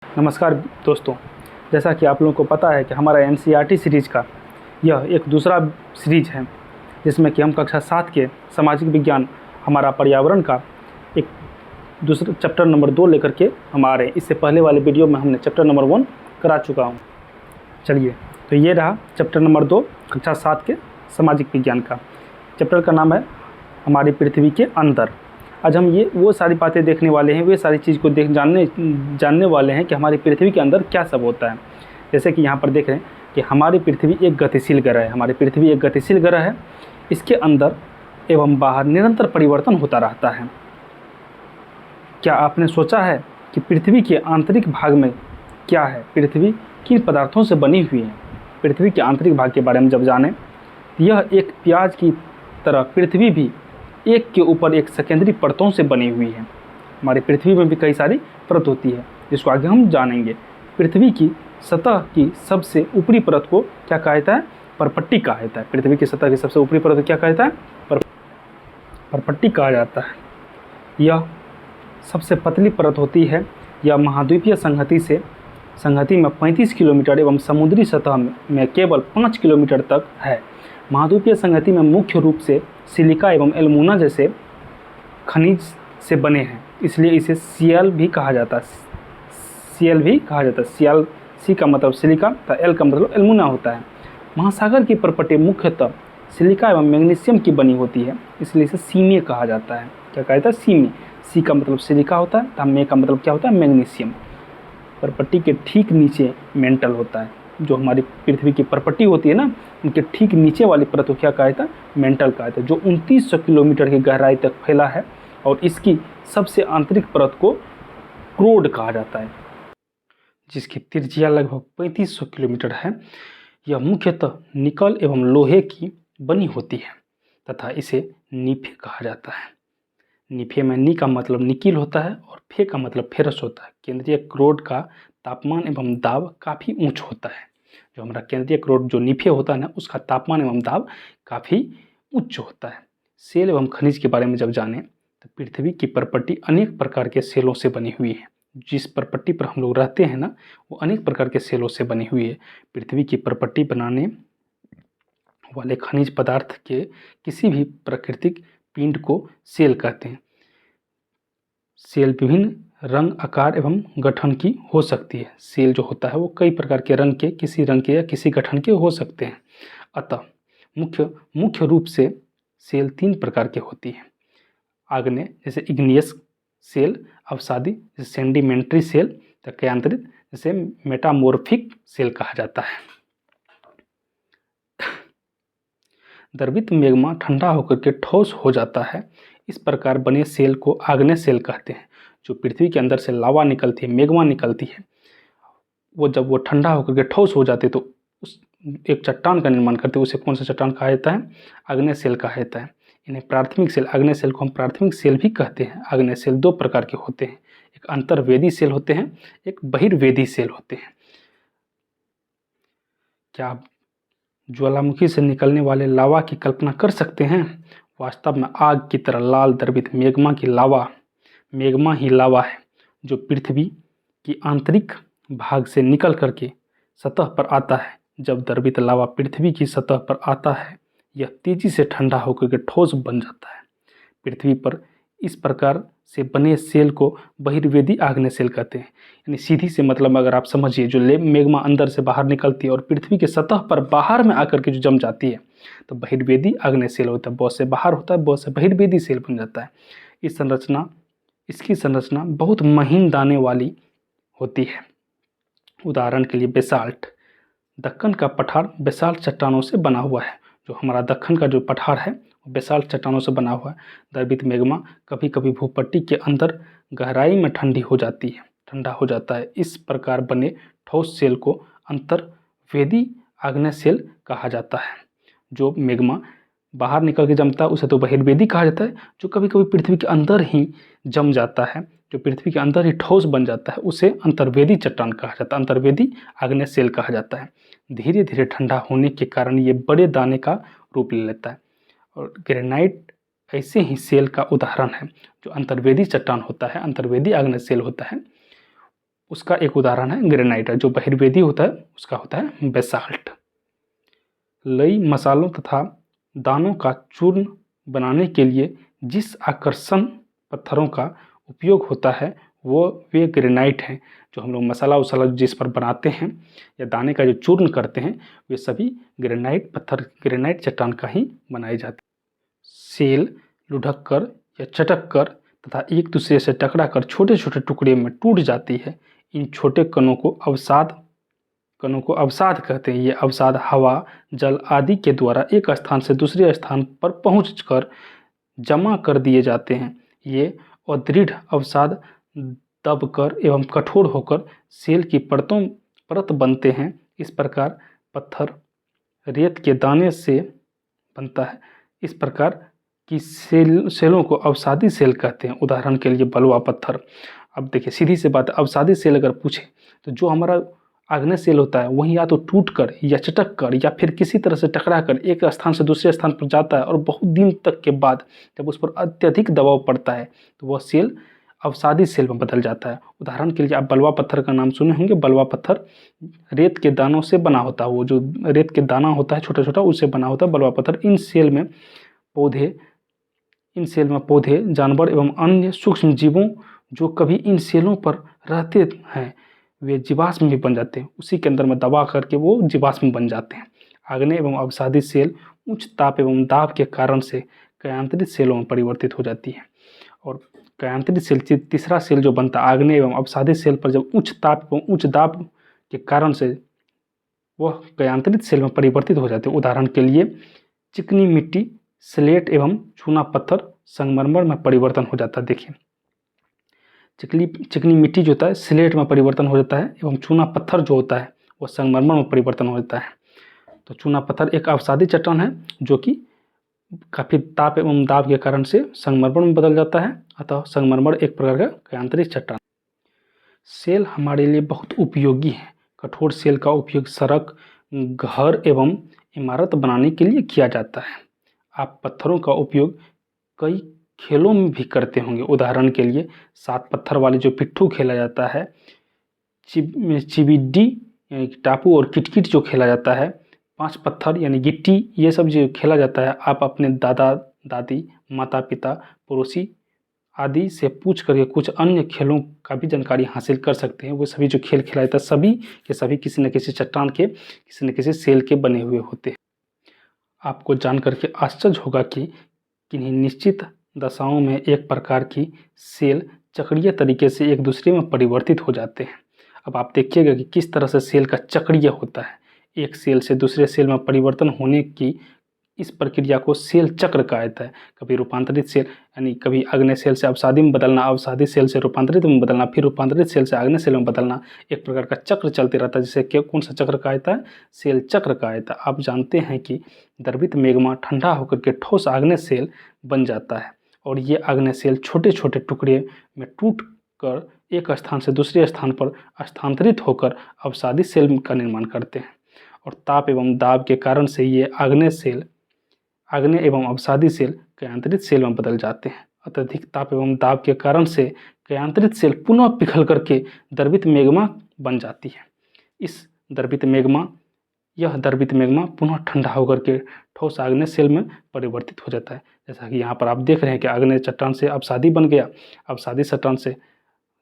नमस्कार दोस्तों, जैसा कि आप लोगों को पता है कि हमारा एनसीईआरटी सीरीज़ का यह एक दूसरा सीरीज़ है, जिसमें कि हम कक्षा 7 के सामाजिक विज्ञान हमारा पर्यावरण का एक दूसरा चैप्टर नंबर 2 लेकर के हम आ रहे हैं। इससे पहले वाले वीडियो में हमने चैप्टर नंबर 1 करा चुका हूँ। चलिए, तो ये रहा चैप्टर नंबर 2 कक्षा 7 के सामाजिक विज्ञान का। चैप्टर का नाम है हमारी पृथ्वी के अंदर। आज हम ये वो सारी बातें देखने वाले हैं, वे सारी चीज़ को जानने वाले हैं कि हमारी पृथ्वी के अंदर क्या सब होता है। जैसे कि यहाँ पर देख रहे हैं कि हमारी पृथ्वी एक गतिशील ग्रह है। हमारी पृथ्वी एक गतिशील ग्रह है। इसके अंदर एवं बाहर निरंतर परिवर्तन होता रहता है। क्या आपने सोचा है कि पृथ्वी के आंतरिक भाग में क्या है? पृथ्वी किन पदार्थों से बनी हुई है? पृथ्वी के आंतरिक भाग के बारे में जब जानें, यह एक प्याज की तरह पृथ्वी भी एक के ऊपर एक सेकेंडरी परतों से बनी हुई है। हमारी पृथ्वी में भी कई सारी परत होती है, जिसको आगे हम जानेंगे। पृथ्वी की सतह की सबसे ऊपरी परत को क्या कहा जाता है? परपट्टी कहा जाता है। पृथ्वी की सतह की सबसे ऊपरी परत को क्या कहा जाता है? परपट्टी कहा जाता है। यह सबसे पतली परत होती है। यह महाद्वीपीय संहति में 35 किलोमीटर एवं समुद्री सतह में केवल 5 किलोमीटर तक है। महाद्वीपीय संहति में मुख्य रूप से सिलिका एवं एल्यूमिना जैसे खनिज से बने हैं, इसलिए इसे सीएल भी कहा जाता है। सीएल, सी का मतलब सिलिका तथा एल का मतलब एल्यूमिना होता है। महासागर की परपटे मुख्यतः सिलिका एवं मैग्नीशियम की बनी होती है, इसलिए इसे सीमे कहा जाता है। क्या कहा जाता है? सीमे। सी का मतलब सिलिका होता है तथा मे का मतलब क्या होता है? मैग्नीशियम। परपट्टी के ठीक नीचे मेंटल होता है। जो हमारी पृथ्वी की परपट्टी होती है ना, उनके ठीक नीचे वाली परत को क्या कहा जाता है? मेंटल कहा जाता है, जो 2900 किलोमीटर की गहराई तक फैला है। और इसकी सबसे आंतरिक परत को क्रोड कहा जाता है, जिसकी त्रिज्या लगभग 3500 किलोमीटर है। यह मुख्यतः निकल एवं लोहे की बनी होती है तथा इसे नीफे कहा जाता है। नीफे में नी का मतलब निकिल होता है और फे का मतलब फेरस होता है। केंद्रीय क्रोड का तापमान एवं दाब काफ़ी ऊंच होता है। जो हमारा केंद्रीय क्रोड जो नीफे होता है ना, उसका तापमान एवं दाब काफ़ी उच्च होता है। सेल एवं खनिज के बारे में जब जानें, तो पृथ्वी की परपट्टी अनेक प्रकार के सेलों से बनी हुई है। जिस परपट्टी पर हम लोग रहते हैं ना, वो अनेक प्रकार के सेलों से बनी हुई है। पृथ्वी की परपट्टी बनाने वाले खनिज पदार्थ के किसी भी प्राकृतिक पिंड को सेल कहते हैं। सेल विभिन्न रंग, आकार एवं गठन की हो सकती है। सेल जो होता है वो कई प्रकार के रंग के, किसी रंग के या किसी गठन के हो सकते हैं। अतः मुख्य रूप से सेल 3 प्रकार के होती है। आग्नेय जैसे इग्नियस सेल, अवसादी जैसे सेडिमेंट्री सेल, तथा क्रियांतरित जैसे मेटामॉर्फिक सेल कहा जाता है। द्रवित मैग्मा ठंडा होकर के ठोस हो जाता है। इस प्रकार बने सेल को आग्नेय सेल कहते हैं। जो पृथ्वी के अंदर से लावा निकलती है, मैग्मा निकलती है, वो जब वो ठंडा होकर के ठोस हो जाते तो उस एक चट्टान का निर्माण करते हैं। उसे कौन सा चट्टान कहा जाता है? आग्नेय सेल कहा जाता है। इन्हें प्राथमिक सेल, आग्नेय सेल को हम प्राथमिक सेल भी कहते हैं। आग्नेय सेल 2 प्रकार के होते हैं, एक अंतर्वेदी सेल होते हैं, एक बहिर्वेदी सेल होते हैं। क्या आप ज्वालामुखी से निकलने वाले लावा की कल्पना कर सकते हैं? वास्तव में आग की तरह लाल द्रवित मैग्मा ही लावा है, जो पृथ्वी की आंतरिक भाग से निकल करके सतह पर आता है। जब द्रवित लावा पृथ्वी की सतह पर आता है, यह तेजी से ठंडा होकर के ठोस बन जाता है। पृथ्वी पर इस प्रकार से बने सेल को बहिर्वेदी आग्नेय सेल कहते हैं। यानी सीधी से मतलब अगर आप समझिए, जो मैग्मा अंदर से बाहर निकलती है और पृथ्वी के सतह पर बाहर में आकर के जो जम जाती है, तो बहिर्वेदी आग्नेय सेल होता है। बहुत से बाहर होता है, बहुत से बहिर्वेदी सेल बन जाता है। इसकी संरचना बहुत महीन दाने वाली होती है। उदाहरण के लिए बेसाल्ट, दक्कन का पठार बेसाल्ट चट्टानों से बना हुआ है। जो हमारा दक्कन का जो पठार है वो बेसाल्ट चट्टानों से बना हुआ है। द्रवित मैग्मा कभी कभी भूपट्टी के अंदर गहराई में ठंडा हो जाता है। इस प्रकार बने ठोस सेल को अंतर्वेदी आग्नेय सेल कहा जाता है। जो मैग्मा बाहर निकल के जमता है उसे तो बहिर्वेदी कहा जाता है। जो कभी कभी पृथ्वी के अंदर ही जम जाता है, जो पृथ्वी के अंदर ही ठोस बन जाता है, उसे अंतर्वेदी चट्टान कहा जाता है, अंतर्वेदी आग्नेय सेल कहा जाता है। धीरे धीरे ठंडा होने के कारण ये बड़े दाने का रूप ले लेता है। और ग्रेनाइट ऐसे ही सेल का उदाहरण है। जो अंतर्वेदी चट्टान होता है, अंतर्वेदी आग्नेय सेल होता है, उसका एक उदाहरण है ग्रेनाइट। जो बहिर्वेदी होता है उसका होता है बेसाल्ट। लई मसालों तथा दानों का चूर्ण बनाने के लिए जिस आकर्षण पत्थरों का उपयोग होता है वे ग्रेनाइट हैं। जो हम लोग मसाला वसाला जिस पर बनाते हैं या दाने का जो चूर्ण करते हैं वे सभी ग्रेनाइट पत्थर, ग्रेनाइट चट्टान का ही बनाए जाते हैं। सेल लुढ़क कर या चटक कर तथा एक दूसरे से टकरा कर छोटे छोटे टुकड़े में टूट जाती है। इन छोटे कणों को अवसाद कहते हैं। ये अवसाद हवा, जल आदि के द्वारा एक स्थान से दूसरे स्थान पर पहुंचकर जमा कर दिए जाते हैं। ये अदृढ़ अवसाद दबकर एवं कठोर होकर सेल की परत बनते हैं। इस प्रकार पत्थर रेत के दाने से बनता है। इस प्रकार की सेलों को अवसादी सेल कहते हैं। उदाहरण के लिए बलुआ पत्थर। अब देखिए सीधी सी बात है, अवसादी सेल अगर पूछे तो जो हमारा आग्नेय सेल होता है वही या तो टूट कर या चटक कर या फिर किसी तरह से टकरा कर एक स्थान से दूसरे स्थान पर जाता है और बहुत दिन तक के बाद जब उस पर अत्यधिक दबाव पड़ता है तो वह सेल अवसादी सेल में बदल जाता है। उदाहरण के लिए आप बलुआ पत्थर का नाम सुने होंगे। बलुआ पत्थर रेत के दानों से बना होता है। वो जो रेत के दाना होता है छोटा छोटा उससे बना होता है बलुआ पत्थर। इन सेल में पौधे, जानवर एवं अन्य सूक्ष्म जीवों जो कभी इन सेलों पर रहते हैं वे जीवाश्म भी बन जाते हैं। उसी के अंदर में दबा करके वो जीवाश्म बन जाते हैं। आग्नेय एवं अवसादी सेल उच्च ताप एवं दाब के कारण से कयांतरित सेलों में परिवर्तित हो जाती है। और कयांतरित सेल तीसरा सेल जो बनता है आग्नेय एवं अवसादी सेल पर जब उच्च ताप एवं उच्च दाब के कारण से वह कयांतरित सेल में परिवर्तित हो जाते हैं। उदाहरण के लिए चिकनी मिट्टी, स्लेट एवं चूना पत्थर संगमरमर में परिवर्तन हो जाता है। देखिए चिकनी मिट्टी जो होता है स्लेट में परिवर्तन हो जाता है एवं चूना पत्थर जो होता है वह संगमरमर में परिवर्तन हो जाता है। तो चूना पत्थर एक अवसादी चट्टान है जो कि काफ़ी ताप एवं दाब के कारण से संगमरमर में बदल जाता है। अतः संगमरमर एक प्रकार का कयांतरित चट्टान। सेल हमारे लिए बहुत उपयोगी है। कठोर सेल का उपयोग सड़क, घर एवं इमारत बनाने के लिए किया जाता है। आप पत्थरों का उपयोग कई खेलों में भी करते होंगे। उदाहरण के लिए 7 पत्थर वाले जो पिट्ठू खेला जाता है, चिबिड्डी यानी टापू और किटकिट जो खेला जाता है, 5 पत्थर यानी गिट्टी, ये सब जो खेला जाता है आप अपने दादा दादी, माता पिता, पड़ोसी आदि से पूछ करके कुछ अन्य खेलों का भी जानकारी हासिल कर सकते हैं। वो सभी जो खेल खेला जाता है सभी के सभी किसी न किसी चट्टान के, किसी न किसी सेल के बने हुए होते हैं। आपको जान करके आश्चर्य होगा कि किन्हीं निश्चित दशाओं में एक प्रकार की सेल चक्रीय तरीके से एक दूसरे में परिवर्तित हो जाते हैं। अब आप देखिएगा कि किस तरह से सेल का चक्रीय होता है। एक सेल से दूसरे सेल में परिवर्तन होने की इस प्रक्रिया को सेल चक्र कहा जाता है। कभी रूपांतरित सेल यानी कभी आग्नेय सेल से अवसादी में बदलना, अवसादी सेल से रूपांतरित में बदलना, फिर रूपांतरित सेल से आग्नेय सेल में बदलना, एक प्रकार का चक्र चलते रहता है। जिसे कौन सा चक्र कहा जाता है? सेल चक्र कहा जाता है। आप जानते हैं कि द्रवित मैग्मा ठंडा होकर के ठोस आग्नेय सेल बन जाता है और ये आग्नेय सेल छोटे छोटे टुकड़े में टूट कर एक स्थान से दूसरे स्थान पर स्थानांतरित होकर अवसादी सेल का निर्माण करते हैं। और ताप एवं दाब के कारण से ये आग्नेय एवं अवसादी सेल कयांतरित सेल में बदल जाते हैं। अत्यधिक ताप एवं दाब के कारण से कयांतरित सेल पुनः पिघल करके द्रवित मैग्मा बन जाती है। यह द्रवित मैग्मा पुनः ठंडा होकर के ठोस आग्नेय सेल में परिवर्तित हो जाता है। जैसा कि यहाँ पर आप देख रहे हैं कि आग्नेय चट्टान से अवसादी बन गया, अवसादी चट्टान से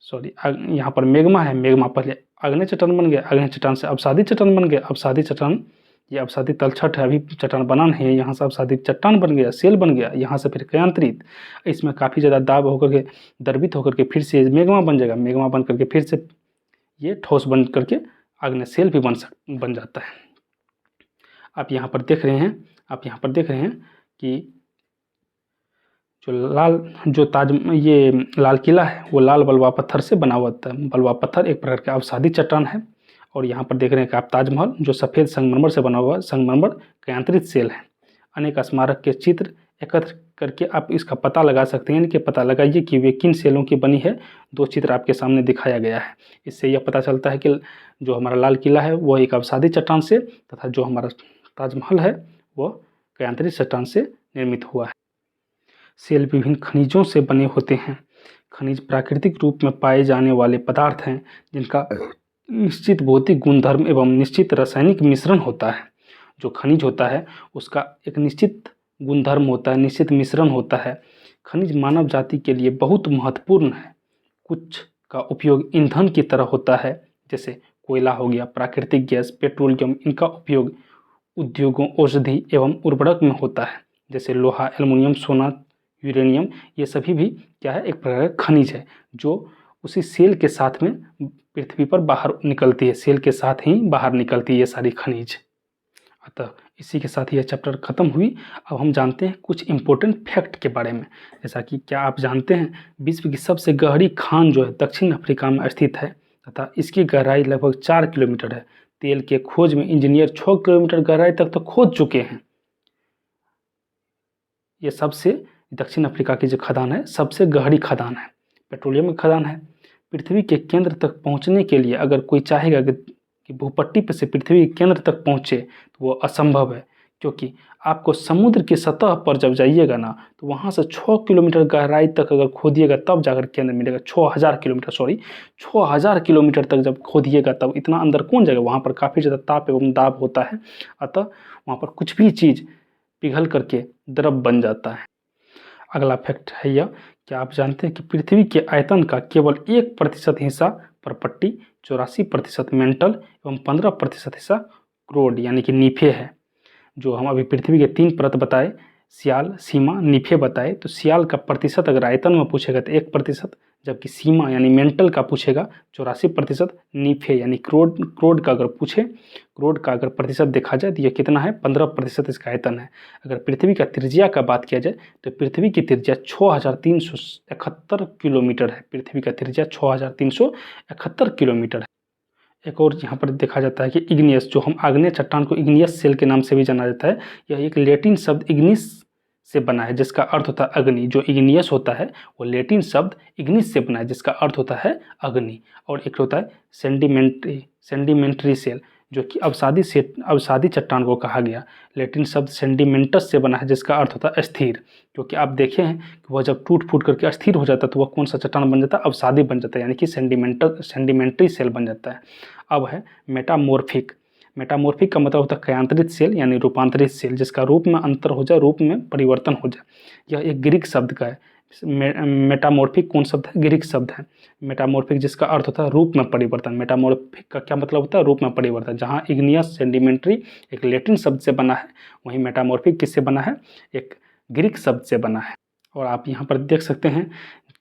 यहाँ पर मैग्मा है, मैग्मा पहले आग्नेय चट्टान बन गया, आग्नेय चट्टान से अवसादी चट्टान बन गया, अवसादी चट्टान ये अवसादी तलछट है, अभी चट्टान बना नहीं है, यहाँ से अवसादी चट्टान बन गया, सेल बन गया, यहाँ से फिर कयांतरित, इसमें काफ़ी ज़्यादा दाब होकर के द्रवित होकर के फिर से मैग्मा बन जाएगा, मैग्मा बन करके फिर से ये ठोस बन करके आग्नेय सेल भी बन जाता है। आप यहाँ पर देख रहे हैं कि ये लाल किला है वो लाल बलुआ पत्थर से बना हुआ था। बलुआ पत्थर एक प्रकार का अवसादी चट्टान है। और यहाँ पर देख रहे हैं कि आप ताजमहल जो सफ़ेद संगमरमर से बना हुआ है, संगमरमर कयांतरित सेल है। अनेक स्मारक के चित्र एकत्र करके आप इसका पता लगा सकते हैं कि पता लगाइए कि वे किन सेलों की बनी है। 2 चित्र आपके सामने दिखाया गया है। इससे यह पता चलता है कि जो हमारा लाल किला है वह एक अवसादी चट्टान से तथा जो हमारा ताजमहल है वह कयांतरित चट्टान से निर्मित हुआ है। सेल विभिन्न खनिजों से बने होते हैं। खनिज प्राकृतिक रूप में पाए जाने वाले पदार्थ हैं जिनका निश्चित भौतिक गुणधर्म एवं निश्चित रासायनिक मिश्रण होता है। जो खनिज होता है उसका एक निश्चित गुणधर्म होता है, निश्चित मिश्रण होता है। खनिज मानव जाति के लिए बहुत महत्वपूर्ण है। कुछ का उपयोग ईंधन की तरह होता है, जैसे कोयला हो गया, प्राकृतिक गैस, पेट्रोलियम। इनका उपयोग उद्योगों, औषधि एवं उर्वरक में होता है, जैसे लोहा, एल्युमिनियम, सोना, यूरेनियम। ये सभी भी क्या है, एक प्रकार का खनिज है जो उसी सेल के साथ में पृथ्वी पर बाहर निकलती है, सेल के साथ ही बाहर निकलती है ये सारी खनिज। अतः इसी के साथ यह चैप्टर खत्म हुई। अब हम जानते हैं कुछ इंपॉर्टेंट फैक्ट के बारे में। जैसा कि क्या आप जानते हैं विश्व की सबसे गहरी खान जो है दक्षिण अफ्रीका में स्थित है तथा इसकी गहराई लगभग 4 किलोमीटर है। तेल के खोज में इंजीनियर 6 किलोमीटर गहराई तक तो खोद चुके हैं। ये सबसे दक्षिण अफ्रीका की जो खदान है सबसे गहरी खदान है, पेट्रोलियम की खदान है। पृथ्वी के केंद्र तक पहुंचने के लिए अगर कोई चाहेगा कि भूपट्टी पर से पृथ्वी के केंद्र तक पहुंचे तो वो असंभव है, क्योंकि आपको समुद्र की सतह पर जब जाइएगा ना तो वहाँ से 6 किलोमीटर गहराई तक अगर खोदिएगा तब जाकर केंद्र मिलेगा। 6000 किलोमीटर 6000 किलोमीटर तक जब खोदिएगा तब इतना अंदर कौन जाएगा। वहाँ पर काफ़ी ज़्यादा ताप एवं दाब होता है, अतः वहाँ पर कुछ भी चीज़ पिघल करके द्रव बन जाता है। अगला फैक्ट है यह, क्या आप जानते हैं कि पृथ्वी के आयतन का केवल 1% हिस्सा परपट्टी, 84% मेंटल एवं 15% हिस्सा क्रोड यानी कि नीफे है। जो हम अभी पृथ्वी के 3 परत बताए, सियाल, सीमा, नीफे बताए, तो सियाल का प्रतिशत अगर आयतन में पूछेगा तो 1%, जबकि सीमा यानी मेंटल का पूछेगा 84%, नीफे यानी क्रोड का अगर पूछे, क्रोड का अगर प्रतिशत देखा जाए तो यह कितना है, 15% इसका आयतन है। अगर पृथ्वी का त्रिज्या का बात किया जाए तो पृथ्वी की त्रिज्या 6371 किलोमीटर है। पृथ्वी का त्रिज्या 6371 किलोमीटर है। एक और यहाँ पर देखा जाता है कि इग्नियस, जो हम आग्नेय चट्टान को इग्नियस सेल के नाम से भी जाना जाता है, यह एक लैटिन शब्द इग्निस से बना है जिसका अर्थ होता है अग्नि। जो इग्नियस होता है वो लैटिन शब्द इग्निस से बना है जिसका अर्थ होता है अग्नि। और एक होता है सेंडिमेंट्री सेल, जो कि अवसादी चट्टान को कहा गया। लैटिन शब्द सेंडिमेंटस से बना है जिसका अर्थ होता है स्थिर, क्योंकि आप देखे हैं कि वह जब टूट फूट करके अस्थिर हो जाता है तो वह कौन सा चट्टान बन जाता है, अवसादी बन जाता है, यानी कि सेंडिमेंट्री सेल बन जाता है। अब है मेटामॉर्फिक। मेटामॉर्फिक का मतलब होता है कयांतरित सेल यानी रूपांतरित सेल, जिसका रूप में अंतर हो जाए, रूप में परिवर्तन हो जाए। यह एक ग्रीक शब्द का है। मेटामॉर्फिक कौन शब्द है, ग्रीक शब्द है। मेटामॉर्फिक जिसका अर्थ होता है रूप में परिवर्तन। मेटामॉर्फिक का क्या मतलब होता है, रूप में परिवर्तन। जहाँ इग्नियस सेंडिमेंट्री एक लैटिन शब्द से बना है, वहीं मेटामॉर्फिक किससे बना है, एक ग्रीक शब्द से बना है। और आप यहाँ पर देख सकते हैं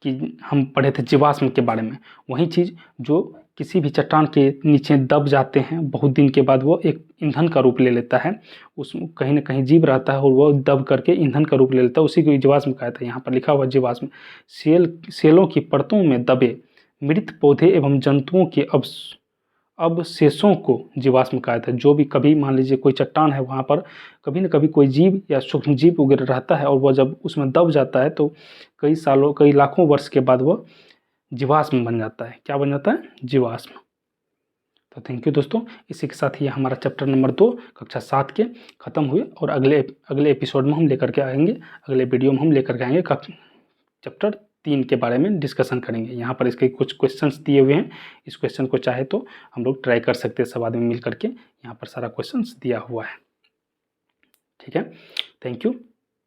कि हम पढ़े थे जीवाश्म के बारे में, वही चीज़ जो किसी भी चट्टान के नीचे दब जाते हैं बहुत दिन के बाद वो एक ईंधन का रूप ले लेता है, उस कहीं ना कहीं जीव रहता है और वो दब करके ईंधन का रूप ले लेता है, उसी को जीवाश्म कहा था। यहाँ पर लिखा हुआ जीवाश्म सेलों की परतों में दबे मृत पौधे एवं जंतुओं के अवशेषों को जीवाश्म कहा था। जो भी कभी मान लीजिए कोई चट्टान है, वहाँ पर कभी न कभी कोई जीव या सूक्ष्म जीव वगैरह रहता है और वह जब उसमें दब जाता है तो कई सालों, कई लाखों वर्ष के बाद वह जीवाश्म बन जाता है। क्या बन जाता है, जीवाश्म। तो थैंक यू दोस्तों, इसी के साथ ही हमारा चैप्टर नंबर 2 कक्षा 7 के ख़त्म हुए। और अगले एपिसोड में हम लेकर के आएंगे, अगले वीडियो में हम लेकर के आएंगे चैप्टर 3 के बारे में डिस्कशन करेंगे। यहाँ पर इसके कुछ क्वेश्चंस दिए हुए हैं, इस क्वेश्चन को चाहे तो हम लोग ट्राई कर सकते हैं सब आदमी मिल करके। यहाँ पर सारा क्वेश्चंस दिया हुआ है। ठीक है, थैंक यू।